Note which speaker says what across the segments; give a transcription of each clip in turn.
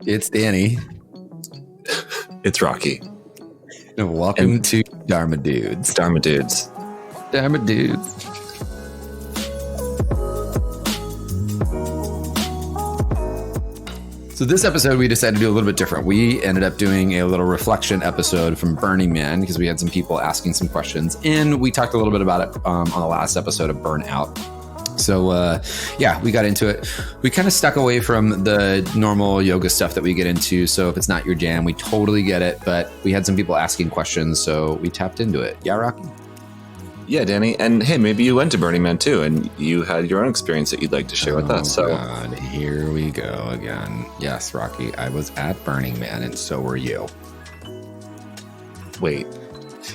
Speaker 1: It's Danny.
Speaker 2: It's Rocky.
Speaker 1: And welcome to Dharma Dudes.
Speaker 2: Dharma Dudes.
Speaker 1: Dharma Dudes. So this episode, we decided to do a little bit different. We ended up doing a little reflection episode from Burning Man because we had some people asking some questions. And we talked a little bit about it on the last episode of Burnout. So, we got into it. We kind of stuck away from the normal yoga stuff that we get into. So if it's not your jam, we totally get it. But we had some people asking questions, so we tapped into it. Yeah, Rocky?
Speaker 2: Yeah, Danny. And hey, maybe you went to Burning Man too, and you had your own experience that you'd like to share with us. So,
Speaker 1: God, here we go again. Yes, Rocky, I was at Burning Man, and so were you.
Speaker 2: Wait.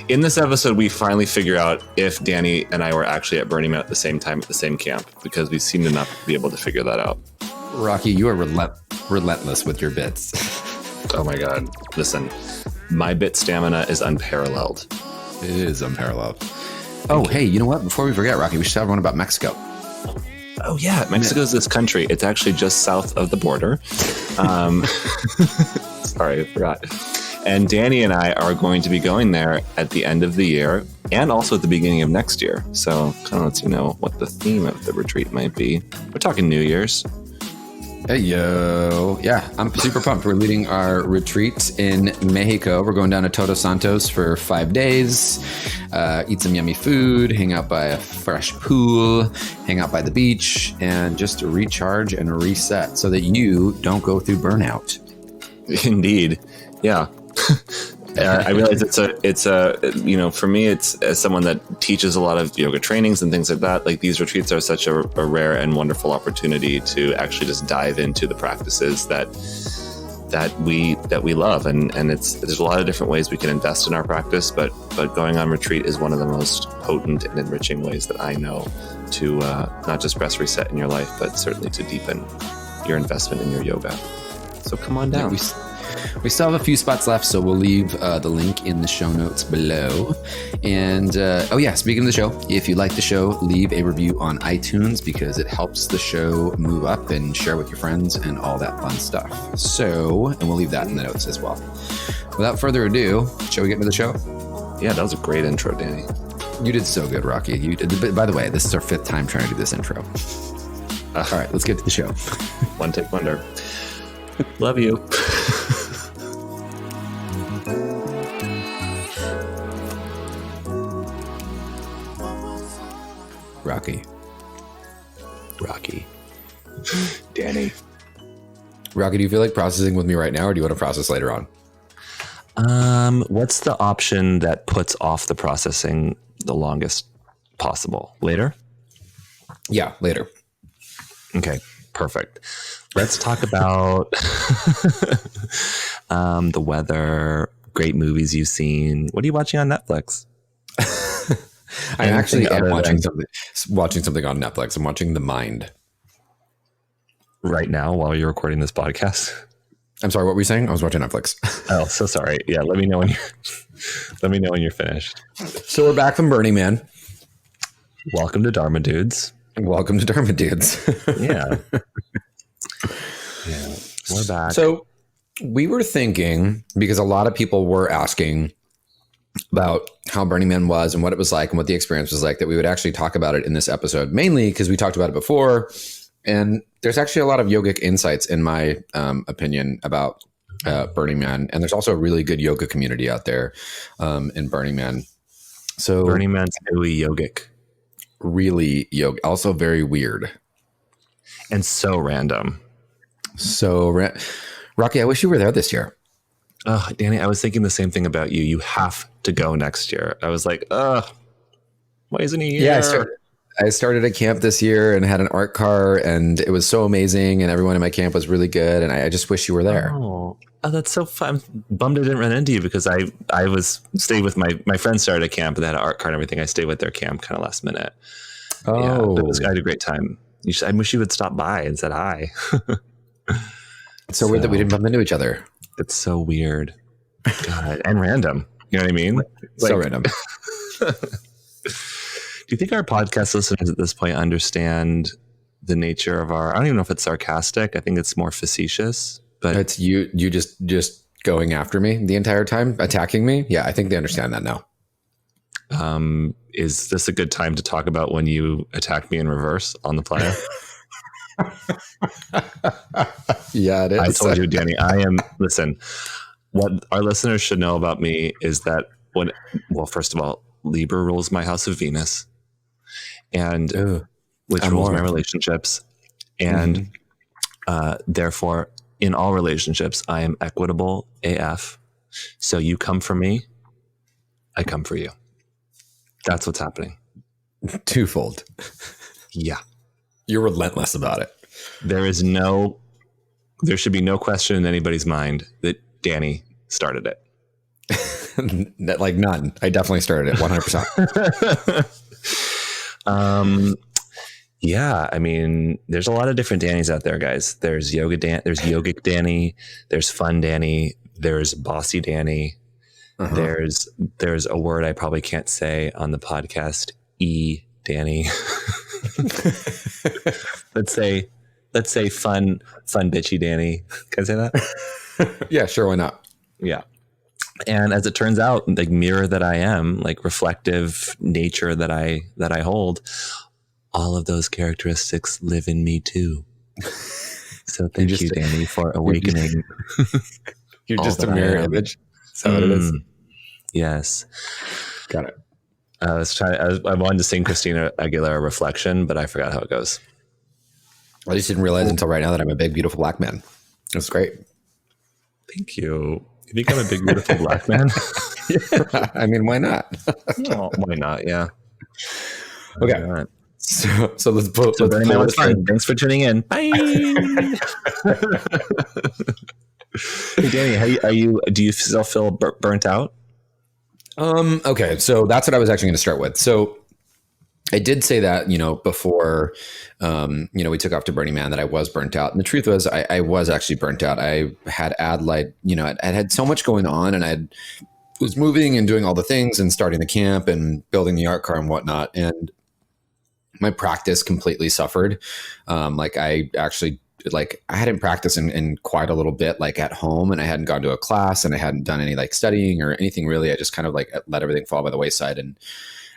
Speaker 2: In this episode, we finally figure out if Danny and I were actually at Burning Man at the same time at the same camp, because we seem to not be able to figure that out.
Speaker 1: Rocky, you are relentless with your bits.
Speaker 2: Oh my God. Listen, my bit stamina is unparalleled.
Speaker 1: It is unparalleled. Oh, hey, you know what? Before we forget, Rocky, we should tell everyone about Mexico.
Speaker 2: Oh, yeah. Mexico's this country. It's actually just south of the border. Sorry, I forgot. And Danny and I are going to be going there at the end of the year and also at the beginning of next year. So kind of lets you know what the theme of the retreat might be. We're talking New Year's.
Speaker 1: Hey, yo. Yeah, I'm super pumped. We're leading our retreat in Mexico. We're going down to Todos Santos for 5 days, eat some yummy food, hang out by a fresh pool, hang out by the beach, and just recharge and reset so that you don't go through burnout.
Speaker 2: Indeed. Yeah. I realize it's a for me, it's as someone that teaches a lot of yoga trainings and things like that, like these retreats are such a rare and wonderful opportunity to actually just dive into the practices that we love. And there's a lot of different ways we can invest in our practice, but going on retreat is one of the most potent and enriching ways that I know to not just rest reset in your life, but certainly to deepen your investment in your yoga. So come on down.
Speaker 1: Yeah, we still have a few spots left, so we'll leave the link in the show notes below. And speaking of the show, if you like the show, leave a review on iTunes because it helps the show move up and share with your friends and all that fun stuff. So, and we'll leave that in the notes as well. Without further ado, shall we get into the show?
Speaker 2: Yeah, that was a great intro, Danny.
Speaker 1: You did so good, Rocky. You did. By the way, this is our 5th time trying to do this intro. All right, let's get to the show.
Speaker 2: One take wonder. Love you. Rocky. Danny.
Speaker 1: Rocky, do you feel like processing with me right now, or do you want to process later on?
Speaker 2: What's the option that puts off the processing the longest possible? Later?
Speaker 1: Yeah, later.
Speaker 2: Okay, perfect. Let's talk about the weather, great movies you've seen. What are you watching on Netflix?
Speaker 1: I actually am watching something on Netflix. I'm watching The Mind.
Speaker 2: Right now, while you're recording this podcast?
Speaker 1: I'm sorry, what were you saying? I was watching Netflix.
Speaker 2: Oh, so sorry. Yeah, let me know when you're finished.
Speaker 1: So we're back from Burning Man.
Speaker 2: Welcome to Dharma Dudes.
Speaker 1: Welcome to Dharma Dudes.
Speaker 2: Yeah. Yeah, we're back.
Speaker 1: So we were thinking, because a lot of people were asking about how Burning Man was and what it was like and what the experience was like, that we would actually talk about it in this episode, mainly because we talked about it before. And there's actually a lot of yogic insights, in my opinion, about Burning Man. And there's also a really good yoga community out there in Burning Man. So
Speaker 2: Burning Man's really yogic.
Speaker 1: Really yoga. Also very weird.
Speaker 2: And so random.
Speaker 1: Rocky, I wish you were there this year.
Speaker 2: Oh, Danny, I was thinking the same thing about you. You have to go next year. I was like, why isn't he here?
Speaker 1: Yeah, I started a camp this year and had an art car, and it was so amazing, and everyone in my camp was really good, and I just wish you were there.
Speaker 2: Oh, that's so fun. I'm bummed I didn't run into you, because I was stayed with my friends started a camp, and they had an art car and everything. I stayed with their camp kind of last minute.
Speaker 1: Oh,
Speaker 2: yeah, I had a great time. I wish you would stop by and said hi.
Speaker 1: It's so weird that we didn't bump into each other.
Speaker 2: It's so weird. God, and random. You know what I mean?
Speaker 1: So random.
Speaker 2: Do you think our podcast listeners at this point understand the nature of our, I don't even know if it's sarcastic. I think it's more facetious, but
Speaker 1: it's you just going after me the entire time, attacking me. Yeah, I think they understand that now.
Speaker 2: Is this a good time to talk about when you attacked me in reverse on the Playa?
Speaker 1: Yeah, it is.
Speaker 2: I told you, Danny, listen, what our listeners should know about me is that first of all, Libra rules my house of Venus, and which rules my relationships. And therefore, in all relationships, I am equitable AF. So you come for me, I come for you. That's what's happening.
Speaker 1: Twofold.
Speaker 2: Yeah.
Speaker 1: You're relentless about it.
Speaker 2: There should be no question in anybody's mind that Danny started it.
Speaker 1: Like none. I definitely started it 100%.
Speaker 2: Yeah, I mean, there's a lot of different Dannys out there, guys. There's there's yogic Danny, there's fun Danny, there's bossy Danny. There's a word I probably can't say on the podcast, Danny. Let's say fun bitchy Danny. Can I say that?
Speaker 1: Yeah, sure, why not?
Speaker 2: Yeah. And as it turns out, like mirror that I am, like reflective nature that I hold, all of those characteristics live in me too. So thank you, Danny, for awakening.
Speaker 1: You're just a mirror image. Is that what it is?
Speaker 2: Yes.
Speaker 1: Got it.
Speaker 2: I wanted to sing Christina Aguilera Reflection, but I forgot how it goes.
Speaker 1: I just didn't realize until right now that I'm a big, beautiful black man. That's great.
Speaker 2: Thank you. You become a big, beautiful black man?
Speaker 1: Yeah, I mean, why not?
Speaker 2: Why not? Yeah.
Speaker 1: Okay.
Speaker 2: Not?
Speaker 1: So let's pull
Speaker 2: this fun. Thanks for tuning in. Bye. Hey, Danny, do you still feel burnt out?
Speaker 1: Okay. So that's what I was actually going to start with. So I did say that, before, we took off to Burning Man, that I was burnt out. And the truth was I was actually burnt out. I had I had so much going on, and I was moving and doing all the things and starting the camp and building the art car and whatnot. And my practice completely suffered. I hadn't practiced in quite a little bit, like at home, and I hadn't gone to a class, and I hadn't done any like studying or anything really. I just kind of like let everything fall by the wayside. And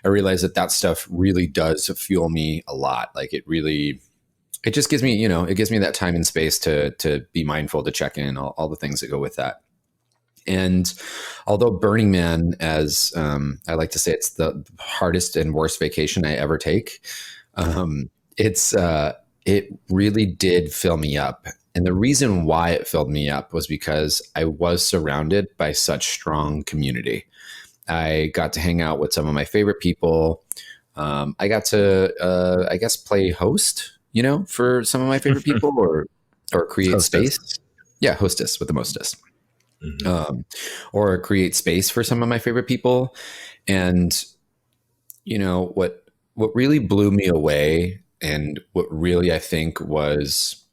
Speaker 1: I realized that stuff really does fuel me a lot. Like it just gives me, it gives me that time and space to be mindful, to check in, all the things that go with that. And although Burning Man, as I like to say, it's the hardest and worst vacation I ever take, it really did fill me up. And the reason why it filled me up was because I was surrounded by such strong community. I got to hang out with some of my favorite people. I got to, I guess, play host, for some of my favorite people, or create
Speaker 2: hostess.
Speaker 1: Space. Yeah, hostess with the mostest. Or create space for some of my favorite people. And, what really blew me away, and what really I think was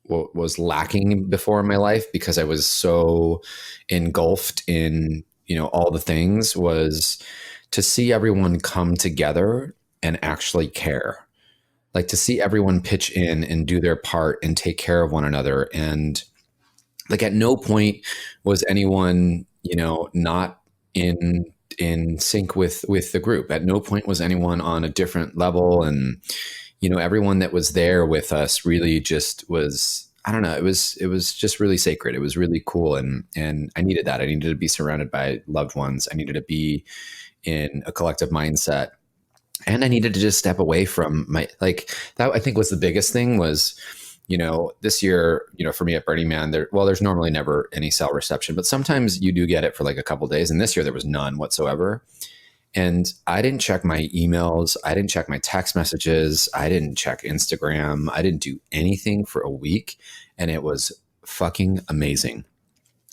Speaker 1: what was lacking before in my life, because I was so engulfed in, all the things, was to see everyone come together and actually care. Like to see everyone pitch in and do their part and take care of one another. And like at no point was anyone, not in sync with the group. At no point was anyone on a different level. And, everyone that was there with us really just was, I don't know, it was just really sacred. It was really cool. And I needed that. I needed to be surrounded by loved ones. I needed to be in a collective mindset. And I needed to just step away from that I think was the biggest thing was, this year, for me at Burning Man, there's normally never any cell reception, but sometimes you do get it for like a couple of days. And this year there was none whatsoever. And I didn't check my emails. I didn't check my text messages. I didn't check Instagram. I didn't do anything for a week. And it was fucking amazing.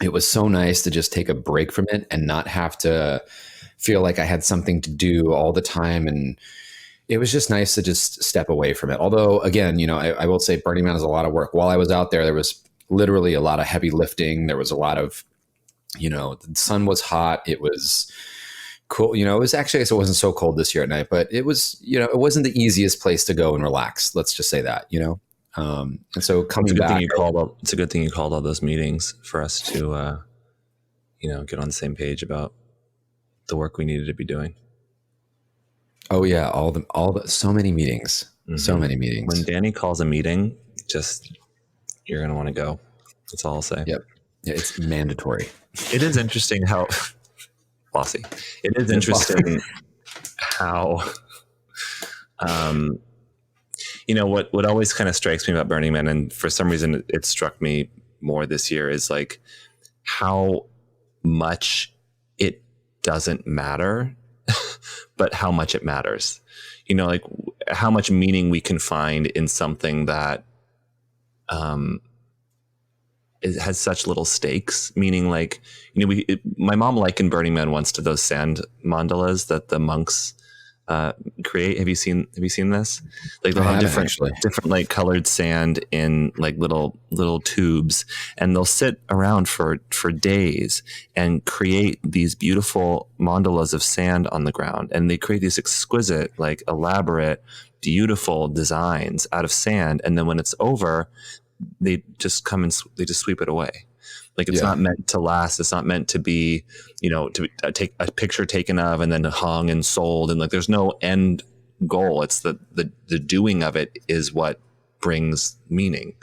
Speaker 1: It was so nice to just take a break from it and not have to feel like I had something to do all the time. And it was just nice to just step away from it. Although, again, I will say Burning Man is a lot of work. While I was out there was literally a lot of heavy lifting. There was a lot of, the sun was hot. It was, Cool. It was actually, it wasn't so cold this year at night, but it was, it wasn't the easiest place to go and relax. Let's just say that. And so coming back,
Speaker 2: it's a good thing you called all those meetings for us to, get on the same page about the work we needed to be doing.
Speaker 1: Oh yeah. So many meetings, so many meetings.
Speaker 2: When Danny calls a meeting, you're going to want to go. That's all I'll say.
Speaker 1: Yep. Yeah, it's mandatory.
Speaker 2: It is interesting how bossy. It is interesting how, what always kind of strikes me about Burning Man, and for some reason it struck me more this year, is like how much it doesn't matter, but how much it matters. Like how much meaning we can find in something that it has such little stakes, meaning like, my mom likened Burning Man once to those sand mandalas that the monks create. Have you seen this? Like they'll have different like colored sand in like little tubes, and they'll sit around for days and create these beautiful mandalas of sand on the ground. And they create these exquisite, like elaborate, beautiful designs out of sand. And then when it's over, they just come and they just sweep it away. Like it's not meant to last. It's not meant to be, to take a picture taken of and then hung and sold. And like, there's no end goal. It's the doing of it is what brings meaning,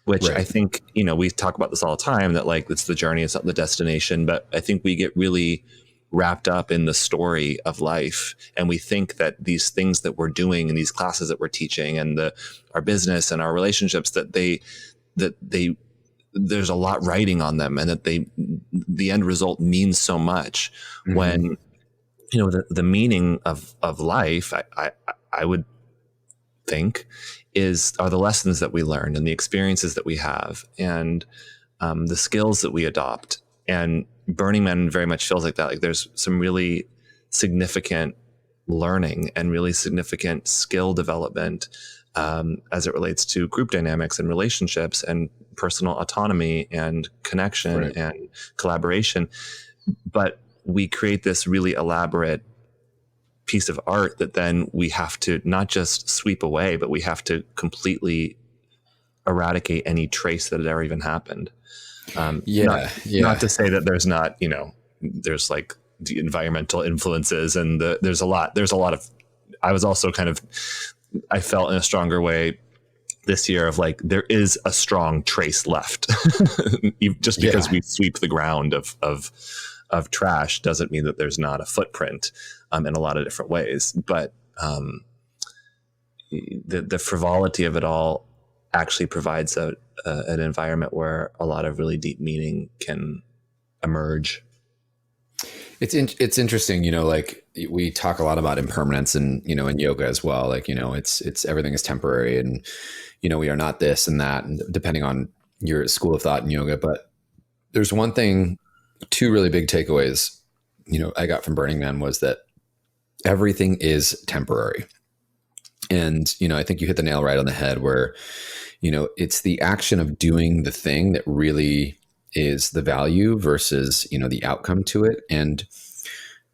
Speaker 2: which I think, we talk about this all the time, that like, it's the journey, it's not the destination. But I think we get really wrapped up in the story of life, and we think that these things that we're doing and these classes that we're teaching and our business and our relationships, that there's a lot riding on them, and that the end result means so much. When the meaning of life, I would think, are the lessons that we learn and the experiences that we have, and the skills that we adopt. And Burning Man very much feels like that. Like there's some really significant learning and really significant skill development as it relates to group dynamics and relationships and personal autonomy and connection and collaboration. But we create this really elaborate piece of art that then we have to not just sweep away, but we have to completely eradicate any trace that had ever even happened. Not to say that there's not, there's like the environmental influences and there's a lot of, I was also I felt in a stronger way this year of like, there is a strong trace left. Just because we sweep the ground of trash doesn't mean that there's not a footprint in a lot of different ways. But the frivolity of it all actually provides an environment where a lot of really deep meaning can emerge.
Speaker 1: It's interesting, like we talk a lot about impermanence and, in yoga as well. Like, it's everything is temporary, and, we are not this and that, and depending on your school of thought in yoga. But there's one thing, two really big takeaways, I got from Burning Man was that everything is temporary. And, I think you hit the nail right on the head where, it's the action of doing the thing that really is the value versus, the outcome to it. And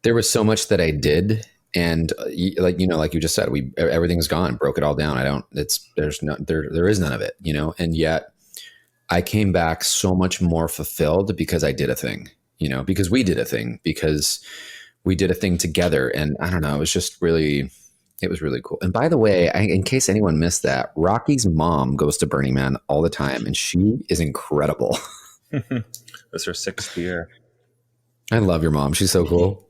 Speaker 1: there was so much that I did. And like you just said, everything's gone, broke it all down. there is none of it, and yet I came back so much more fulfilled because I did a thing, because we did a thing, because we did a thing together. And I don't know, it was really cool. And by the way, in case anyone missed that, Rocky's mom goes to Burning Man all the time, and she is incredible.
Speaker 2: This is her 6th year.
Speaker 1: I love your mom. She's so cool.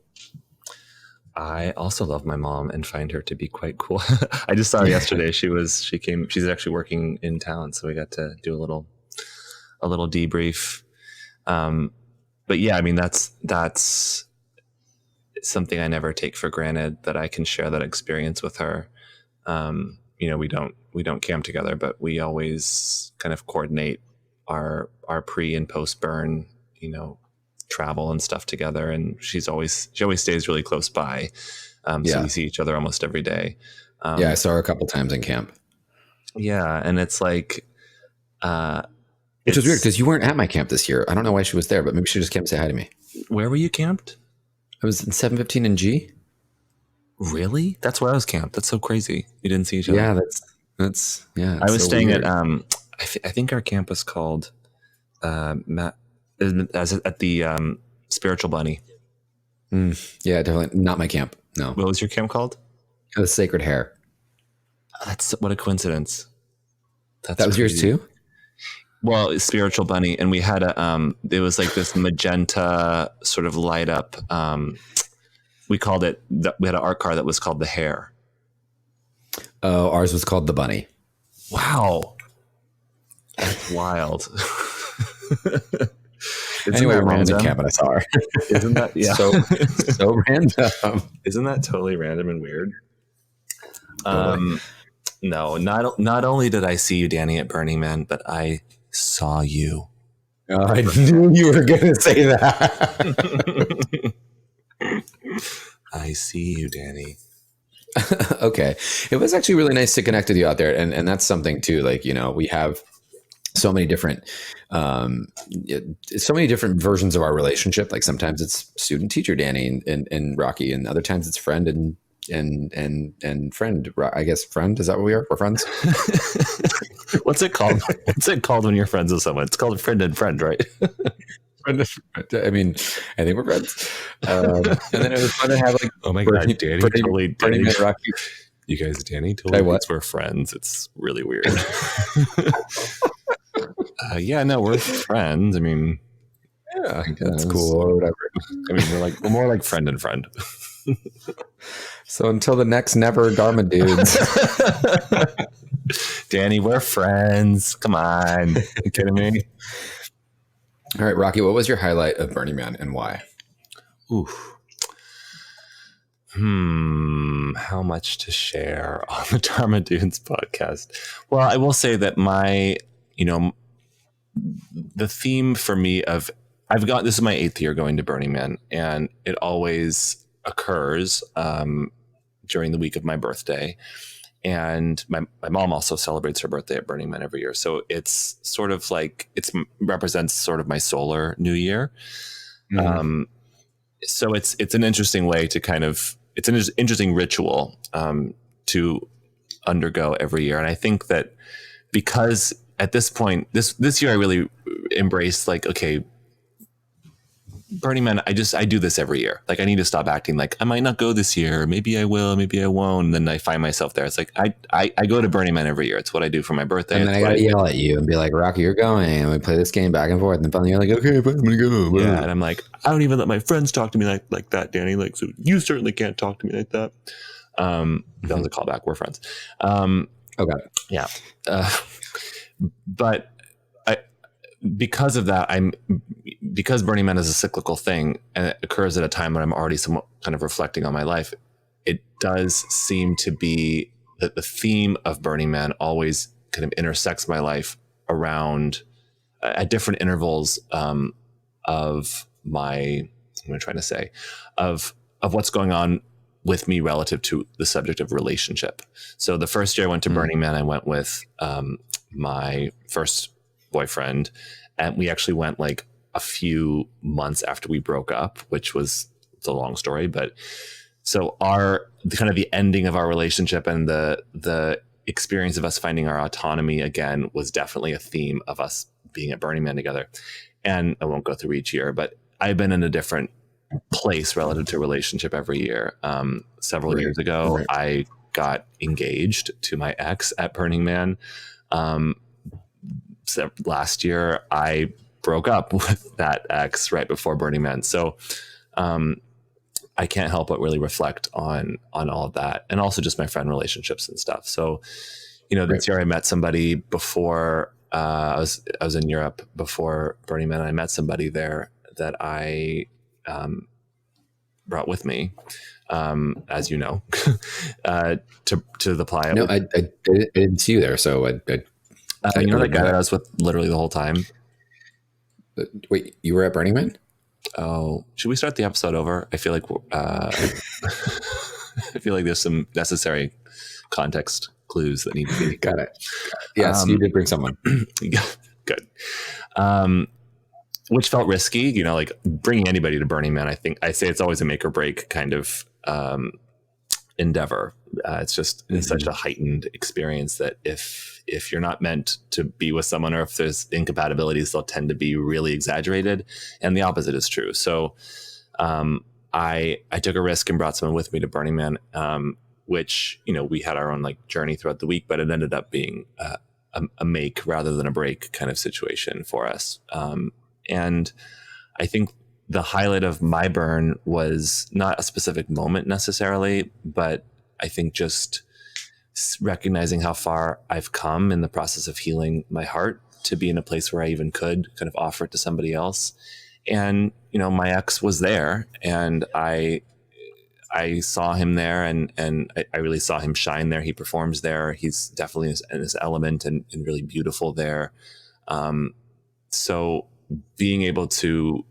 Speaker 2: I also love my mom and find her to be quite cool. I just saw her yesterday. She's actually working in town, so we got to do a little debrief. But yeah, I mean, that's something I never take for granted, that I can share that experience with her. We don't camp together, but we always kind of coordinate our pre and post burn, travel and stuff together. And she always stays really close by. So we see each other almost every day.
Speaker 1: I saw her a couple times in camp.
Speaker 2: Yeah. And it's like,
Speaker 1: which was weird because you weren't at my camp this year. I don't know why she was there, but maybe she just came to say hi to me.
Speaker 2: Where were you camped?
Speaker 1: I was in 715 and G.
Speaker 2: Really? That's where I was camped. That's so crazy. We didn't see each other.
Speaker 1: Yeah, that's yeah.
Speaker 2: I was
Speaker 1: so
Speaker 2: staying
Speaker 1: weird.
Speaker 2: at I think our camp was called at the Spiritual Bunny.
Speaker 1: Yeah, definitely not my camp. No.
Speaker 2: What was your camp called?
Speaker 1: The Sacred Hair.
Speaker 2: That's what a coincidence.
Speaker 1: That was yours too?
Speaker 2: Well, Spiritual Bunny, and we had it was like this magenta sort of light up. We called it. We had an art car that was called the Hair.
Speaker 1: Oh, ours was called the Bunny.
Speaker 2: Wow, that's wild.
Speaker 1: Anyway, Ron was in camp and I saw her.
Speaker 2: Isn't that
Speaker 1: so random?
Speaker 2: Isn't that totally random and weird? No, not only did I see you, Danny, at Burning Man, but I saw you.
Speaker 1: Oh, I knew you were going to say that.
Speaker 2: I see you, Danny.
Speaker 1: Okay. It was actually really nice to connect with you out there. And that's something too. Like, you know, we have so many different versions of our relationship. Like sometimes it's student teacher Danny and Rocky, and other times it's friend and friend. I guess friend, is that what we are? We're friends.
Speaker 2: What's it called? What's it called when you're friends with someone? It's called friend and friend, right?
Speaker 1: I mean, I think we're friends. And then it was fun to have like,
Speaker 2: oh my god, Danny,
Speaker 1: Danny Rocky.
Speaker 2: You guys, Danny totally thinks we're friends. It's really weird. Yeah, no, we're friends. I mean,
Speaker 1: yeah, that's cool or whatever.
Speaker 2: I mean, we're more like friend and friend.
Speaker 1: So until the next never, Dharma Dudes.
Speaker 2: Danny, we're friends. Come on. Are you kidding me?
Speaker 1: All right, Rocky, what was your highlight of Burning Man and why?
Speaker 2: Oof. How much to share on the Dharma Dudes podcast? Well, I will say that the theme for me this is my 8th year going to Burning Man, and it always occurs during the week of my birthday. And my mom also celebrates her birthday at Burning Man every year. So it's sort of like, it represents sort of my solar new year. Mm-hmm. So it's an interesting way to it's an interesting ritual to undergo every year. And I think that because at this point, this year I really embraced like, okay, Burning Man, I do this every year. Like I need to stop acting like I might not go this year. Maybe I will, maybe I won't. And then I find myself there. It's like, I go to Burning Man every year. It's what I do for my birthday.
Speaker 1: And then I got to yell at you and be like, Rocky, you're going. And we play this game back and forth. And then finally you're like, okay, I'm going to go.
Speaker 2: Yeah. And I'm like, I don't even let my friends talk to me like that, Danny. Like, so you certainly can't talk to me like that. That was a callback. We're friends.
Speaker 1: Okay.
Speaker 2: Yeah. But because of that, because Burning Man is a cyclical thing and it occurs at a time when I'm already somewhat kind of reflecting on my life, it does seem to be that the theme of Burning Man always kind of intersects my life around at different intervals of my, what am I trying to say, of what's going on with me relative to the subject of relationship. So the first year I went to Burning Man, I went with my first boyfriend, and we actually went like a few months after we broke up, which was, it's a long story, but so the ending of our relationship and the experience of us finding our autonomy again was definitely a theme of us being at Burning Man together. And I won't go through each year, but I've been in a different place relative to relationship every year. Several years ago, I got engaged to my ex at Burning Man. Last year I broke up with that ex right before Burning Man. So I can't help but really reflect on all of that, and also just my friend relationships and stuff. So, this year I met somebody before I was in Europe before Burning Man. I met somebody there that I brought with me, as you know, to the Playa.
Speaker 1: No, I didn't see you there. So that
Speaker 2: guy that I was with literally the whole time.
Speaker 1: Wait, you were at Burning Man?
Speaker 2: Oh, should we start the episode over? I feel like there's some necessary context clues that need to be.
Speaker 1: Got it. Yes, you did bring someone.
Speaker 2: Good. which felt risky, you know, like bringing anybody to Burning Man. I say it's always a make or break kind of endeavor. It's just it's such a heightened experience that if you're not meant to be with someone, or if there's incompatibilities, they'll tend to be really exaggerated, and the opposite is true. So I took a risk and brought someone with me to Burning Man, which, you know, we had our own like journey throughout the week, but it ended up being a make rather than a break kind of situation for us. And I think the highlight of my burn was not a specific moment necessarily, but I think just recognizing how far I've come in the process of healing my heart to be in a place where I even could kind of offer it to somebody else. And, you know, my ex was there, and I saw him there, and I really saw him shine there. He performs there. He's definitely in his element and really beautiful there. So being able to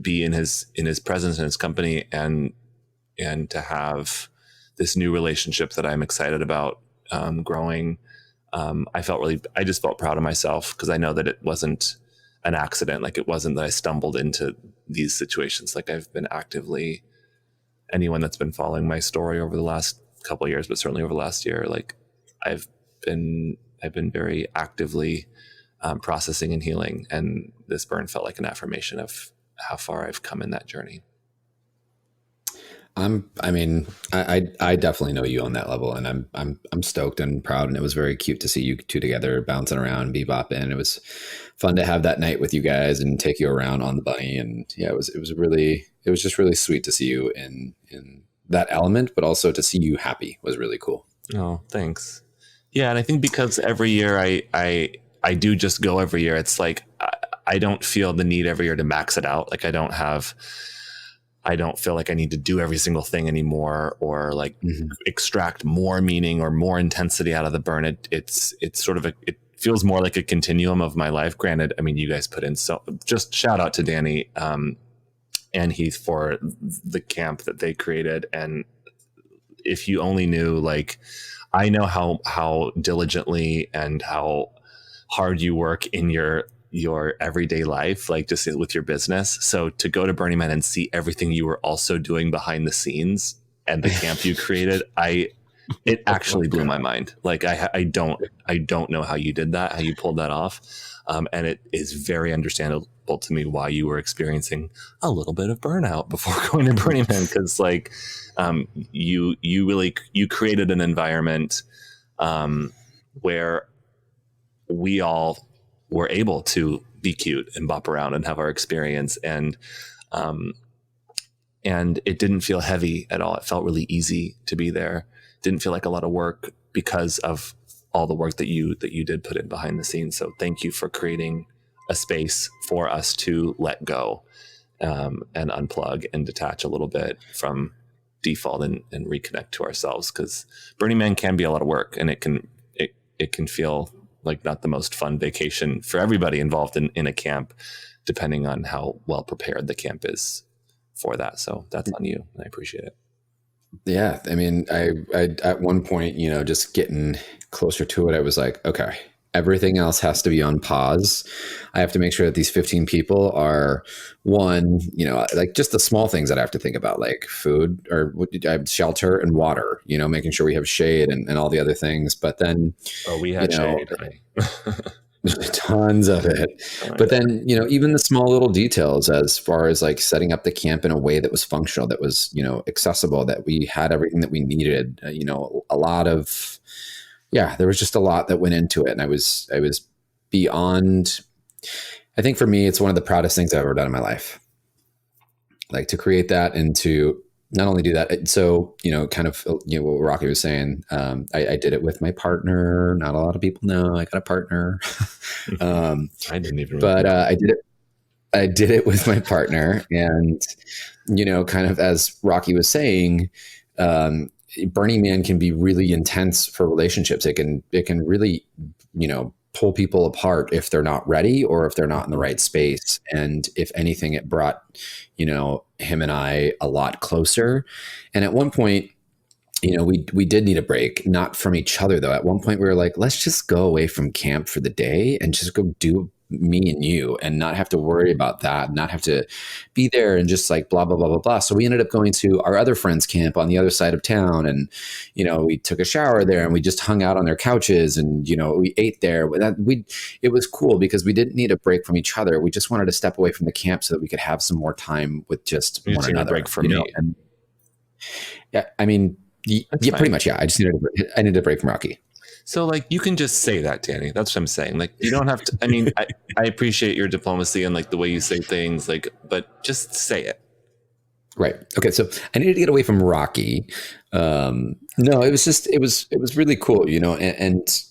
Speaker 2: be in his presence and his company, and to have this new relationship that I'm excited about growing, I just felt proud of myself, because I know that it wasn't an accident. Like, it wasn't that I stumbled into these situations. Like, I've been actively, anyone that's been following my story over the last couple of years, but certainly over the last year, like I've been very actively processing and healing, and this burn felt like an affirmation of how far I've come in that journey.
Speaker 1: I definitely know you on that level, and I'm stoked and proud, and it was very cute to see you two together bouncing around, bebopping. It was fun to have that night with you guys and take you around on the bunny, and yeah, it was just really sweet to see you in that element, but also to see you happy was really cool.
Speaker 2: Oh, thanks. Yeah, and I think because every year I do just go every year, it's like I don't feel the need every year to max it out. Like, I don't feel like I need to do every single thing anymore, or like extract more meaning or more intensity out of the burn. It's sort of it feels more like a continuum of my life. Granted, I mean, you guys put in, so just shout out to Danny and Heath for the camp that they created. And if you only knew, like, I know how diligently and how hard you work in your everyday life, like just with your business. So to go to Burning Man and see everything you were also doing behind the scenes and the camp you created, it actually blew my mind. Like, I don't know how you did that, how you pulled that off. And it is very understandable to me why you were experiencing a little bit of burnout before going to Burning Man. Cause like, you created an environment, where we all were able to be cute and bop around and have our experience. And it didn't feel heavy at all. It felt really easy to be there. Didn't feel like a lot of work because of all the work that you did put in behind the scenes. So thank you for creating a space for us to let go, and unplug and detach a little bit from default and reconnect to ourselves. Cause Burning Man can be a lot of work, and it can feel like not the most fun vacation for everybody involved in a camp, depending on how well prepared the camp is for that. So that's on you. I appreciate it.
Speaker 1: Yeah. I mean, I at one point, you know, just getting closer to it, I was like, okay, everything else has to be on pause. I have to make sure that these 15 people are, one, you know, like just the small things that I have to think about, like food or shelter and water, you know, making sure we have shade and all the other things. But then,
Speaker 2: we had shade.
Speaker 1: Tons of it. But then, you know, even the small little details as far as like setting up the camp in a way that was functional, that was, you know, accessible, that we had everything that we needed, you know, there was just a lot that went into it. And I was beyond, I think for me, it's one of the proudest things I've ever done in my life. Like, to create that and to not only do that. So, you know, kind of, you know, what Rocky was saying, I did it with my partner. Not a lot of people know I got a partner.
Speaker 2: I didn't even,
Speaker 1: but I did it with my partner. And, you know, kind of as Rocky was saying, Burning Man can be really intense for relationships. It can really, you know, pull people apart if they're not ready or if they're not in the right space. And if anything, it brought, you know, him and I a lot closer. And at one point, you know, we did need a break, not from each other though. At one point we were like, let's just go away from camp for the day and just go do me and you and not have to worry about that, not have to be there and just like blah, blah, blah, blah, blah. So we ended up going to our other friend's camp on the other side of town. And, we took a shower there and we just hung out on their couches and, we ate there. It was cool because we didn't need a break from each other. We just wanted to step away from the camp so that we could have some more time with just one another.
Speaker 2: A break from me.
Speaker 1: And, yeah, I mean, yeah, pretty much. Yeah. I needed a break from Rocky.
Speaker 2: So like, you can just say that, Danny. That's what I'm saying. Like, you don't have to, I mean, I appreciate your diplomacy and like the way you say things, like, but just say it.
Speaker 1: Right. Okay. So I needed to get away from Rocky. No, it was really cool, and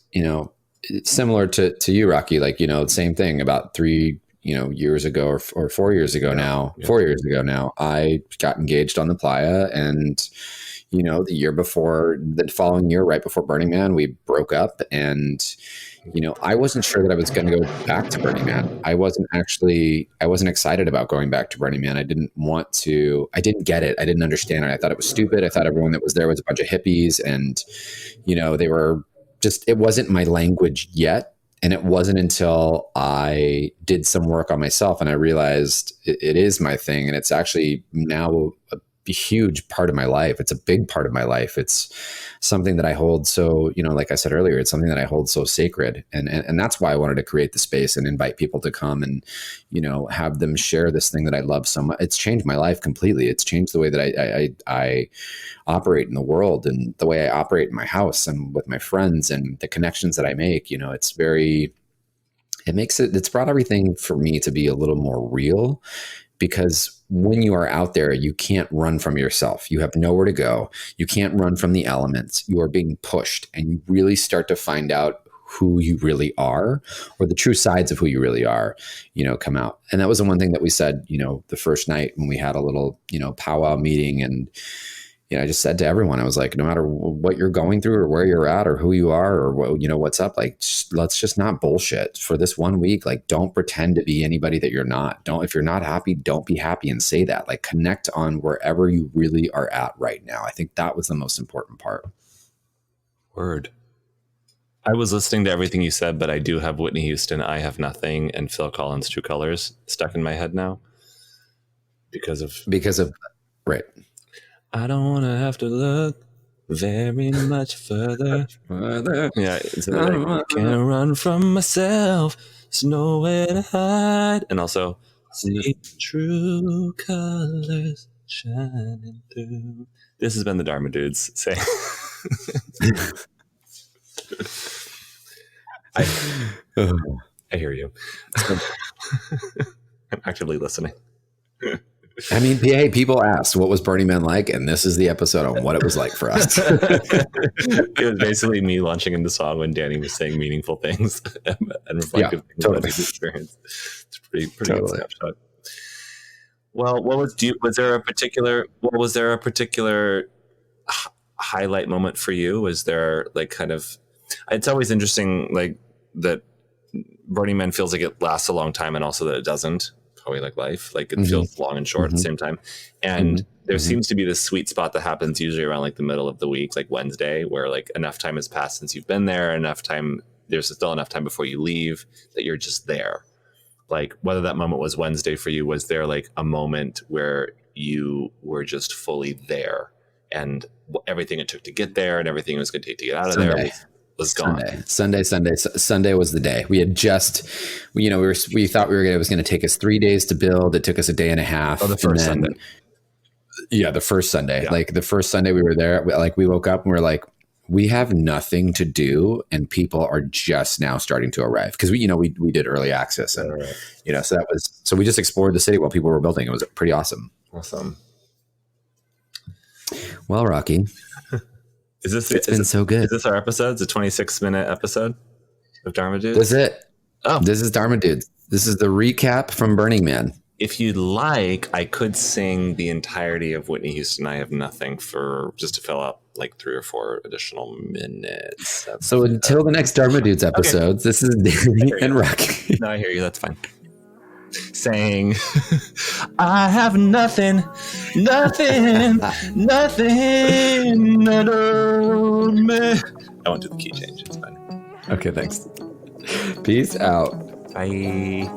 Speaker 1: similar to you, Rocky, like, same thing about 3 years ago or 4 years ago now, 4 years ago now, I got engaged on the Playa, and, the year before, the following year, right before Burning Man, we broke up, and, I wasn't sure that I was going to go back to Burning Man. I wasn't excited about going back to Burning Man. I didn't get it. I didn't understand it. I thought it was stupid. I thought everyone that was there was a bunch of hippies, and, they were just, it wasn't my language yet. And it wasn't until I did some work on myself and I realized it is my thing. And it's actually now a huge part of my life. It's a big part of my life. It's something that I hold so, like I said earlier, it's something that I hold so sacred. And that's why I wanted to create the space and invite people to come and, have them share this thing that I love so much. It's changed my life completely. It's changed the way that I operate in the world and the way I operate in my house and with my friends and the connections that I make. It's brought everything for me to be a little more real, because when you are out there, you can't run from yourself. You have nowhere to go. You can't run from the elements. You are being pushed, and you really start to find out who you really are, or the true sides of who you really are, come out. And that was the one thing that we said, the first night when we had a little, powwow meeting. And, I just said to everyone, I was like, no matter what you're going through or where you're at or who you are or what, what's up, like, let's just not bullshit for this 1 week. Like, don't pretend to be anybody that you're not. If you're not happy, don't be happy and say that. Like, connect on wherever you really are at right now. I think that was the most important part.
Speaker 2: Word. I was listening to everything you said, but I do have Whitney Houston, I Have Nothing, and Phil Collins' True Colors stuck in my head now. Because of,
Speaker 1: right.
Speaker 2: I don't want to have to look very much further. Yeah, it's like, I can't run from myself. There's nowhere to hide. And also, see true colors shining through. This has been the Dharma Dudes saying. I hear you. I'm actively listening.
Speaker 1: I mean, hey, people asked, what was Burning Man like? And this is the episode on what it was like for us.
Speaker 2: It was basically me launching into song when Danny was saying meaningful things and reflective things about his experience. It's pretty good snapshot. Well, was there a particular highlight moment for you? Was there like kind of, it's always interesting, like that Burning Man feels like it lasts a long time and also that it doesn't. Probably like life, like it feels long and short at the same time. And there seems to be this sweet spot that happens usually around like the middle of the week, like Wednesday, where like enough time has passed since you've been there, there's still enough time before you leave that you're just there. Like whether that moment was Wednesday for you, was there like a moment where you were just fully there and everything it took to get there and everything it was going to take to get out of there was gone.
Speaker 1: Sunday was the day. We had just, we thought it was going to take us 3 days to build. It took us a day and a half.
Speaker 2: Oh, the first Sunday.
Speaker 1: Yeah, the first Sunday. Yeah. Like the first Sunday we were there, like we woke up and we're like, we have nothing to do, and people are just now starting to arrive because we did early access, and so we just explored the city while people were building. It was pretty awesome.
Speaker 2: Awesome.
Speaker 1: Well, Rocky. It's been so good.
Speaker 2: Is this our episode? It's a 26-minute episode of Dharma Dudes?
Speaker 1: That's it. Oh. This is Dharma Dudes. This is the recap from Burning Man.
Speaker 2: If you'd like, I could sing the entirety of Whitney Houston, I Have Nothing, for just to fill out like 3 or 4 additional minutes.
Speaker 1: So until the next Dharma Dudes episodes, This is Danny and Rocky.
Speaker 2: No, I hear you. That's fine. Saying, I have nothing at all. I won't do the key change. It's fine.
Speaker 1: Okay, thanks. Peace out.
Speaker 2: Bye.